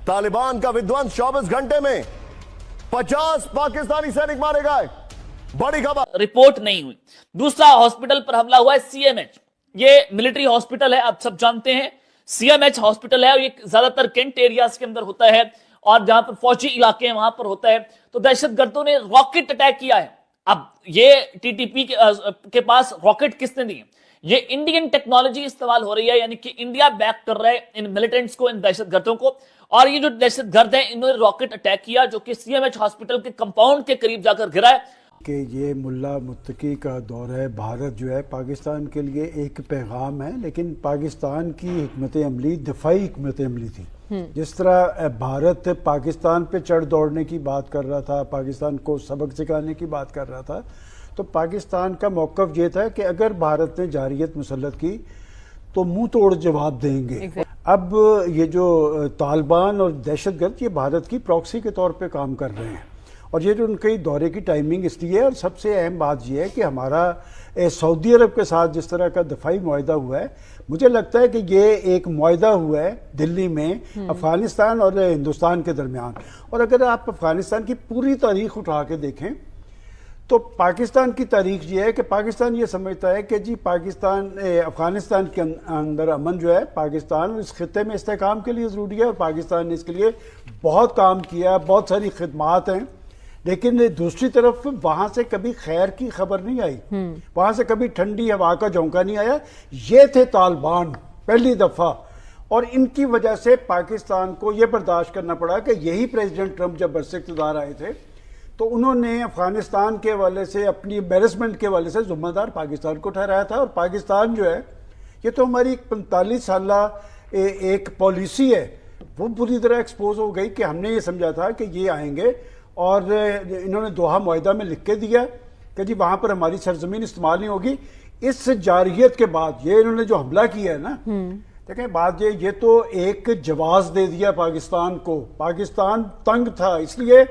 तालिबान का विध्वंस 24 घंटे में 50 पाकिस्तानी सैनिक मारे गए, बड़ी खबर। रिपोर्ट नहीं हुई। दूसरा हॉस्पिटल पर हमला हुआ है सीएमएच, ये मिलिट्री हॉस्पिटल है, आप सब जानते हैं सीएमएच हॉस्पिटल है, ये ज्यादातर कैंट एरियाज के अंदर होता है और जहां पर फौजी इलाके हैं वहां पर होता है। तो दहशतगर्दों ने रॉकेट अटैक किया है। अब ये टीटीपी के पास रॉकेट किसने दिए? ये इंडियन टेक्नोलॉजी इस्तेमाल हो रही है, यानी कि इंडिया बैक कर रहा है इन मिलिटेंट्स को, इन दहशतगर्दों को। और ये जो दहशतगर्द है इन्होंने रॉकेट अटैक किया जो कि सीएमएच हॉस्पिटल के कंपाउंड के करीब जाकर गिरा है। कि ये मुल्ला मुत्तकी का दौर है। भारत जो है पाकिस्तान के लिए एक पैगाम है, लेकिन पाकिस्तान की हिकमत अमली दिफाई हिकमत अमली थी। जिस तरह भारत पाकिस्तान पे चढ़ दौड़ने की बात कर रहा था, पाकिस्तान को सबक सिखाने की बात कर रहा था, तो पाकिस्तान का मौक़िफ़ ये था कि अगर भारत ने जारियत मुसल्लत की तो मुंह तोड़ जवाब देंगे। अब ये जो तालिबान और दहशतगर्द ये भारत की प्रॉक्सी के तौर पे काम कर रहे हैं, और ये जो उनके दौरे की टाइमिंग इसलिए है। और सबसे अहम बात यह है कि हमारा सऊदी अरब के साथ जिस तरह का दफाई मुआहदा हुआ है, मुझे लगता है कि ये एक मुआहदा हुआ है दिल्ली में अफगानिस्तान और हिंदुस्तान के दरमियान। और अगर आप अफगानिस्तान की पूरी तारीख उठा के देखें तो पाकिस्तान की तारीख ये है कि पाकिस्तान ये समझता है कि जी पाकिस्तान अफगानिस्तान के अंदर अमन जो है पाकिस्तान इस खित्ते में इस्तेहकाम के लिए ज़रूरी है, और पाकिस्तान ने इसके लिए बहुत काम किया, बहुत सारी खिदमात हैं। लेकिन दूसरी तरफ वहां से कभी खैर की खबर नहीं आई, वहां से कभी ठंडी हवा का झोंका नहीं आया। ये थे तालिबान पहली दफा, और इनकी वजह से पाकिस्तान को यह बर्दाश्त करना पड़ा कि यही प्रेसिडेंट ट्रंप जब बरसे इक़्तिदार आए थे तो उन्होंने अफगानिस्तान के हवाले से, अपनी एम्बेरसमेंट के हवाले से जिम्मेदार पाकिस्तान को ठहराया था। और पाकिस्तान जो है ये तो हमारी 45 साल एक पॉलिसी है, वो पूरी तरह एक्सपोज हो गई कि हमने ये समझा था कि ये आएंगे, और इन्होंने दोहा मुआहदा में लिख के दिया कि जी वहां पर हमारी सरजमीन इस्तेमाल नहीं होगी। इस जारियत के बाद ये इन्होंने जो हमला किया है ना, देखें बात ये तो एक जवाब दे दिया पाकिस्तान को। पाकिस्तान तंग था इसलिए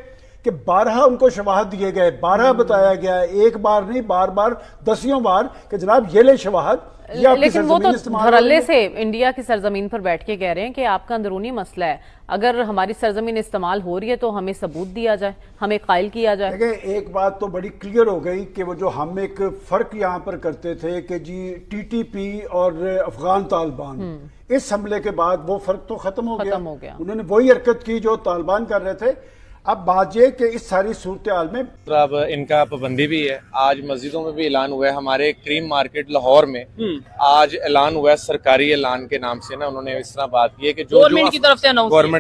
कि 12 उनको शवाहद दिए गए, 12 बताया गया, एक बार नहीं बार बार दसियों बार कि जनाब ये ले शवाहद। लेकिन वो तो धड़ल्ले से इंडिया की सरजमीन पर बैठ के कह रहे हैं कि आपका अंदरूनी मसला है, अगर हमारी सरजमीन इस्तेमाल हो रही है तो हमें सबूत दिया जाए, हमें कायल किया जाए। देखिए एक बात तो बड़ी क्लियर हो गई कि वो जो हम एक फर्क यहाँ पर करते थे कि जी टीटीपी और अफगान तालिबान, इस हमले के बाद वो फर्क तो खत्म हो गया। उन्होंने वही हरकत की जो तालिबान कर रहे थे। अब बात यह कि इस सारी सूरत हाल में अब इनका पाबंदी भी है। आज मस्जिदों में भी ऐलान हुआ है, हमारे क्रीम मार्केट लाहौर में आज ऐलान हुआ है, सरकारी ऐलान के नाम से ना उन्होंने इस तरह बात की है कि जो गवर्नमेंट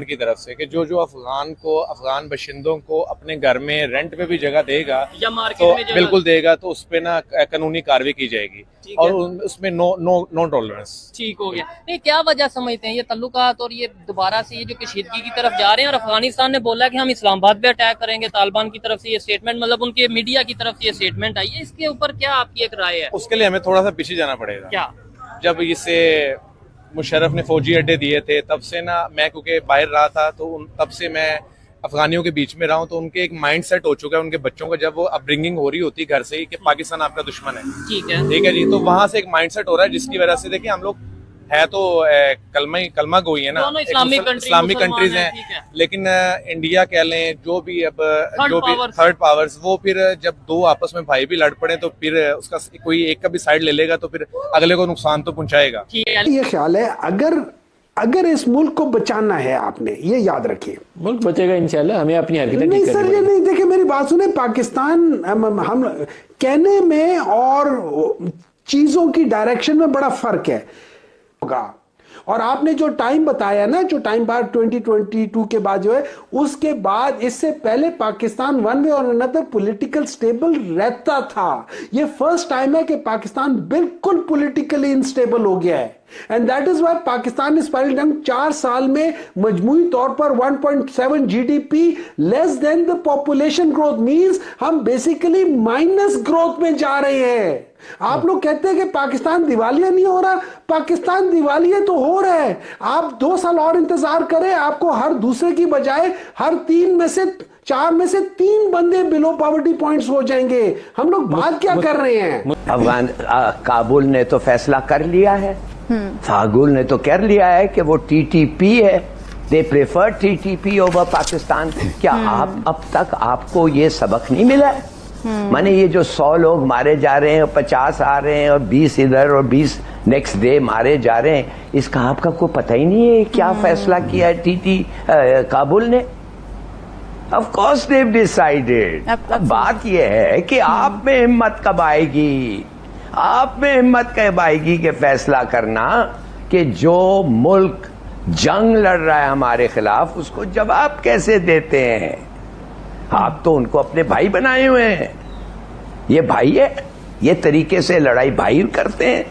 की तरफ से कि जो अफगान बाशिंदों को अपने घर में रेंट पे भी जगह देगा या मार्केट में बिल्कुल देगा तो उस पे ना कानूनी कार्रवाई की जाएगी, और उसमें नो टॉलरेंस। ठीक हो गया। नहीं, क्या वजह समझते हैं ये तल्लुकात और ये दोबारा से ये जो कशीदगी की तरफ जा रहे हैं, और अफगानिस्तान ने बोला कि हम इस्लामाबाद पे अटैक करेंगे, तालिबान की तरफ से ये स्टेटमेंट, मतलब उनके मीडिया की तरफ से ये स्टेटमेंट आई है, इसके ऊपर क्या आपकी एक राय है? उसके लिए हमें थोड़ा सा पीछे जाना पड़ेगा। क्या जब इसे मुशर्रफ ने फौजी अड्डे दिए थे तब से ना, मैं क्योंकि बाहर रहा था तो तब से मैं अफगानियों के बीच में रहा हूं, तो उनके एक माइंड सेट हो चुका है उनके बच्चों का, जब वो अपब्रिंगिंग हो रही होती है घर से ही कि पाकिस्तान आपका दुश्मन है। ठीक है जी, तो वहां से एक माइंड सेट हो रहा है जिसकी वजह से देखिए हम लोग है तो कलमा गोई है ना, इस्लामिक कंट्रीज हैं, लेकिन इंडिया कह लें जो भी थर्ड पावर्स, वो फिर जब दो आपस में भाई भी लड़ पड़े तो फिर उसका कोई एक का भी साइड ले लेगा तो फिर अगले को नुकसान तो पहुंचाएगा। ये ख्याल है अगर इस मुल्क को बचाना है आपने, ये याद रखिए, मुल्क बचेगा इंशाल्लाह, हमें अपनी हरकतें नहीं सर ये नहीं, देखिए मेरी बात सुने, पाकिस्तान हम कहने में और चीजों की डायरेक्शन में बड़ा फर्क है होगा। और आपने जो टाइम बताया ना, जो टाइम बाद 2022 के बाद जो है, उसके बाद इससे पहले पाकिस्तान वन वे और अनदर पॉलिटिकल स्टेबल रहता था। ये फर्स्ट टाइम है कि पाकिस्तान बिल्कुल पॉलिटिकली इनस्टेबल हो गया है, and that is why Pakistan इस 4 साल में मजमूई तौर पर 1.7 GDP less than the population growth, means हम बेसिकली माइनस ग्रोथ में जा रहे हैं। आप लोग कहते हैं कि पाकिस्तान दिवालिया नहीं हो रहा, पाकिस्तान दिवालिया तो हो रहा है। आप 2 साल और इंतजार करें, आपको हर दूसरे की बजाय हर 4 में से 3 बंदे बिलो पॉवर्टी पॉइंट्स हो जाएंगे। हम लोग बात क्या कर रहे हैं? काबुल ने तो फैसला कर लिया है, काबुल ने तो कर लिया है कि वो TTP है, they prefer TTP over Pakistan. क्या आप अब तक आपको ये सबक नहीं मिला है? माने ये जो 100 लोग मारे जा रहे हैं, 50 आ रहे हैं और 20 इधर और 20 नेक्स्ट डे मारे जा रहे हैं, इसका आपका कोई पता ही नहीं है क्या फैसला किया है काबुल ने? Of course they've decided। अब बात यह है कि आप में हिम्मत कब आएगी, आप में हिम्मत कब आएगी कि फैसला करना कि जो मुल्क जंग लड़ रहा है हमारे खिलाफ उसको जवाब कैसे देते हैं? आप तो उनको अपने भाई बनाए हुए हैं, ये भाई है, ये तरीके से लड़ाई भाई करते हैं,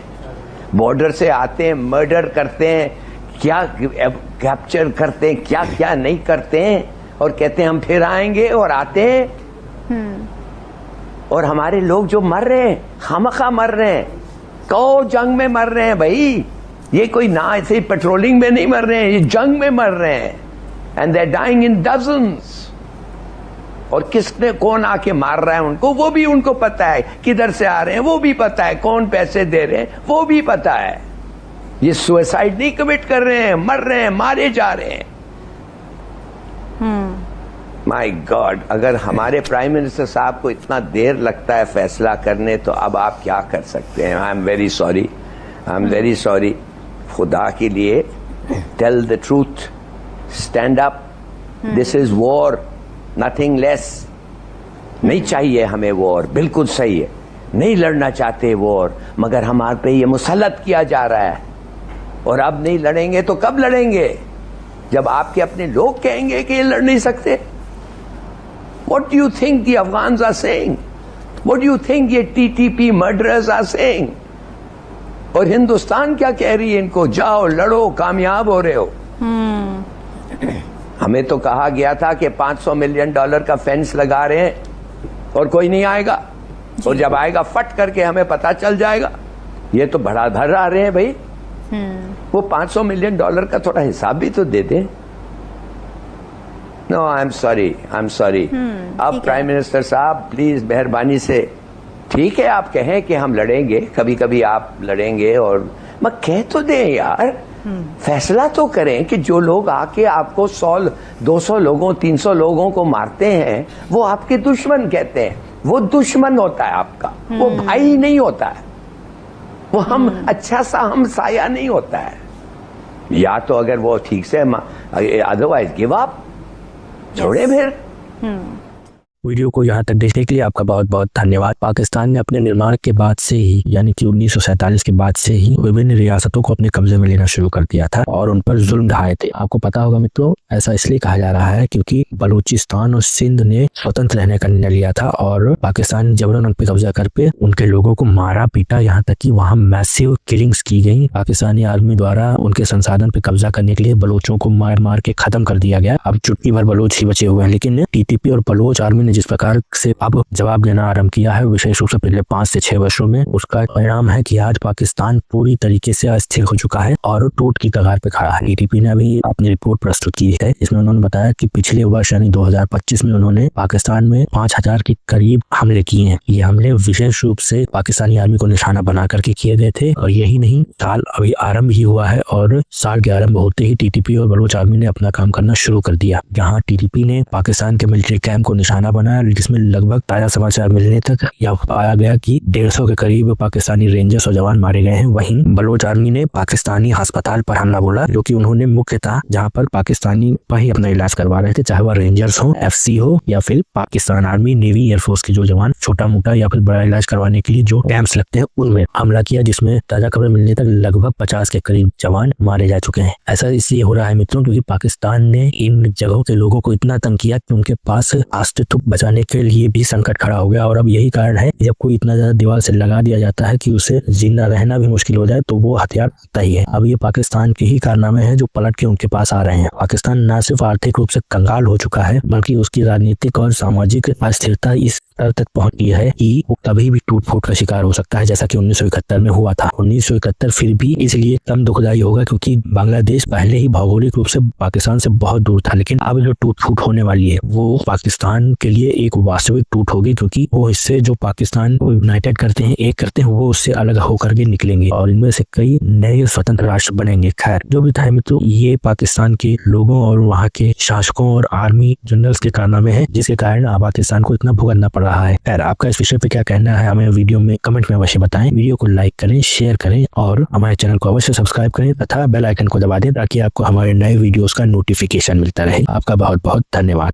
बॉर्डर से आते हैं, मर्डर करते हैं, क्या कैप्चर करते हैं, क्या क्या नहीं करते हैं, और कहते हैं हम फिर आएंगे, और आते हैं। और हमारे लोग जो मर रहे हैं, खामखा मर रहे हैं, कौ जंग में मर रहे हैं भाई, ये कोई ना ऐसे पेट्रोलिंग में नहीं मर रहे हैं, ये जंग में मर रहे हैं, and they are dying in dozens. और किसने कौन आके मार रहा है उनको वो भी उनको पता है, किधर से आ रहे हैं वो भी पता है, कौन पैसे दे रहे हैं वो भी पता है। ये सुसाइड नहीं कमिट कर रहे हैं, मर रहे हैं, मारे जा रहे हैं। माय गॉड, अगर हमारे प्राइम मिनिस्टर साहब को इतना देर लगता है फैसला करने, तो अब आप क्या कर सकते हैं? I am very sorry, I am very sorry. खुदा के लिए tell the truth, stand up, this is war, nothing less. नहीं चाहिए हमें वॉर, बिल्कुल सही है, नहीं लड़ना चाहते वॉर, मगर हमारे पे ये मुसल्लत किया जा रहा है, और अब नहीं लड़ेंगे तो कब लड़ेंगे? जब आपके अपने लोग कहेंगे कि ये लड़ नहीं सकते। What do you think the Afghans are saying? What do you think ये TTP murderers are saying? और हिंदुस्तान क्या कह रही है इनको? जाओ लड़ो, कामयाब हो रहे हो। हमें तो कहा गया था कि $500 मिलियन का फेंस लगा रहे हैं और कोई नहीं आएगा, और जब आएगा फट करके हमें पता चल जाएगा। ये तो बड़ा धर आ रहे हैं भाई, वो $500 मिलियन का थोड़ा हिसाब भी तो दे दें। No, I am sorry, I am sorry. अब प्राइम मिनिस्टर साहब प्लीज मेहरबानी से, ठीक है आप कहें कि हम लड़ेंगे, कभी कभी आप लड़ेंगे, और मैं कह तो दें यार, फैसला तो करें कि जो लोग आके आपको 100, 200 लोगों, 300 लोगों को मारते हैं, वो आपके दुश्मन कहते हैं, वो दुश्मन होता है आपका, वो भाई नहीं होता है, वो हम अच्छा सा हम साया नहीं होता है। या तो अगर वो ठीक से, अदरवाइज गिव अप, छोड़े फिर। वीडियो को यहाँ तक देखने के लिए आपका बहुत बहुत धन्यवाद। पाकिस्तान ने अपने निर्माण के बाद से ही, यानी कि 1947 के बाद से ही विभिन्न रियासतों को अपने कब्जे में लेना शुरू कर दिया था और उन पर जुल्म ढाए थे। आपको पता होगा मित्रों, ऐसा इसलिए कहा जा रहा है क्योंकि बलूचिस्तान और सिंध ने स्वतंत्र रहने का निर्णय लिया था और पाकिस्तान ने जबरन उन पर कब्जा करके उनके लोगों को मारा पीटा, यहाँ तक कि वहाँ मैसिव किलिंग्स की गई। पाकिस्तानी आर्मी द्वारा उनके संसाधन पे कब्जा करने के लिए बलोचों को मार मार के खत्म कर दिया गया। अब चुटकी भर बलोच ही बचे हुए हैं, लेकिन TTP और बलोच आर्मी ने जिस प्रकार से अब जवाब देना आरंभ किया है, विशेष रूप से पिछले 5 से 6 वर्षों में, उसका परिणाम है कि आज पाकिस्तान पूरी तरीके से अस्थिर हो चुका है और टूट की कगार पे खड़ा है। TTP ने अभी अपनी रिपोर्ट प्रस्तुत की है, इसमें उन्होंने बताया कि पिछले वर्ष यानी 2025 में उन्होंने पाकिस्तान में 5000 के करीब हमले किए हैं। ये हमले विशेष रूप से पाकिस्तानी आर्मी को निशाना बना करके किए गए थे, और यही नहीं, साल अभी आरंभ ही हुआ है और साल के आरंभ होते ही TTP और बलोच आर्मी ने अपना काम करना शुरू कर दिया। जहाँ TTP ने पाकिस्तान के मिलिट्री कैंप को निशाना बनाया, जिसमें लगभग ताजा समाचार मिलने तक यह पाया गया कि 150 के करीब पाकिस्तानी रेंजर्स और जवान मारे गए हैं। वहीं बलोच आर्मी ने पाकिस्तानी अस्पताल पर हमला बोला, जो कि उन्होंने मुख्यतः जहां पर पाकिस्तानी ही अपना इलाज करवा रहे थे, चाहे वह रेंजर्स हो, FC हो, या फिर पाकिस्तान आर्मी, नेवी, एयरफोर्स के जो जवान छोटा मोटा या फिर बड़ा इलाज करवाने के लिए जो कैंप्स लगते हैं, उनमें हमला किया, जिसमें ताजा खबर मिलने तक लगभग 50 के करीब जवान मारे जा चुके हैं। ऐसा इसलिए हो रहा है मित्रों क्योंकि पाकिस्तान ने इन जगहों के लोगों को इतना तंग किया कि उनके पास अस्तित्व बचाने के लिए भी संकट खड़ा हो गया। और अब यही कारण है, जब कोई इतना ज्यादा दीवार से लगा दिया जाता है कि उसे जिंदा रहना भी मुश्किल हो जाए, तो वो हथियार आता ही है। अब ये पाकिस्तान के ही कारनामे हैं जो पलट के उनके पास आ रहे हैं। पाकिस्तान न सिर्फ आर्थिक रूप से कंगाल हो चुका है, बल्कि उसकी राजनीतिक और सामाजिक अस्थिरता इस स्तर तक पहुंच गया है कि वो कभी भी टूट फूट का शिकार हो सकता है, जैसा कि 1971 में हुआ था। 1971 फिर भी इसलिए कम दुखदायी होगा क्योंकि बांग्लादेश पहले ही भौगोलिक रूप से पाकिस्तान से बहुत दूर था, लेकिन अब जो टूट फूट होने वाली है वो पाकिस्तान के लिए एक वास्तविक टूट होगी, क्योंकि वो हिस्से जो पाकिस्तान को यूनाइटेड करते हैं, एक करते हैं, वो उससे अलग होकर के निकलेंगे और इनमें से कई नए स्वतंत्र राष्ट्र बनेंगे। खैर जो भी था मित्रों, ये पाकिस्तान के लोगों और वहाँ के शासकों और आर्मी जनरल्स के कारनामे हैं जिसके कारण पाकिस्तान को इतना भुगतना पड़ रहा है। खैर आपका इस विषय पे क्या कहना है हमें वीडियो में कमेंट में अवश्य बताएं। वीडियो को लाइक करें, शेयर करें और हमारे चैनल को अवश्य सब्सक्राइब करें तथा बेल आइकन को दबा दें ताकि आपको हमारे नए वीडियोस का नोटिफिकेशन मिलता रहे। आपका बहुत बहुत धन्यवाद।